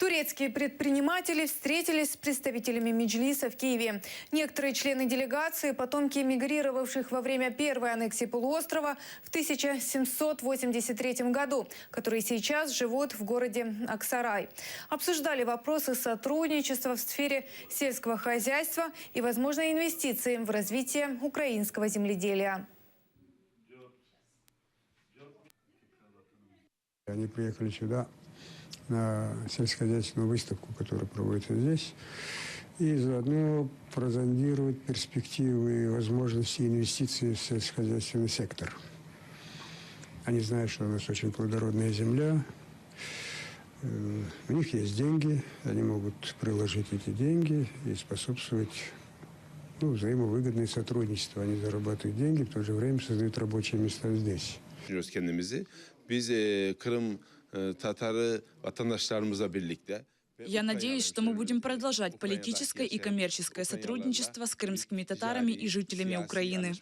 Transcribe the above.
Турецкие предприниматели встретились с представителями Меджлиса в Киеве. Некоторые члены делегации – потомки эмигрировавших во время первой аннексии полуострова в 1783 году, которые сейчас живут в городе Аксарай. Обсуждали вопросы сотрудничества в сфере сельского хозяйства и возможные инвестиции в развитие украинского земледелия. Они приехали сюда на сельскохозяйственную выставку, которая проводится здесь, и заодно прозондировать перспективы и возможности инвестиций в сельскохозяйственный сектор. Они знают, что у нас очень плодородная земля, у них есть деньги, они могут приложить эти деньги и способствовать взаимовыгодное сотрудничество. Они зарабатывают деньги, в то же время создают рабочие места здесь. Biz Kırım Tatarı vatandaşlarımızla birlikte. Я надеюсь, что мы будем продолжать политическое и коммерческое сотрудничество с крымскими татарами и жителями Украины.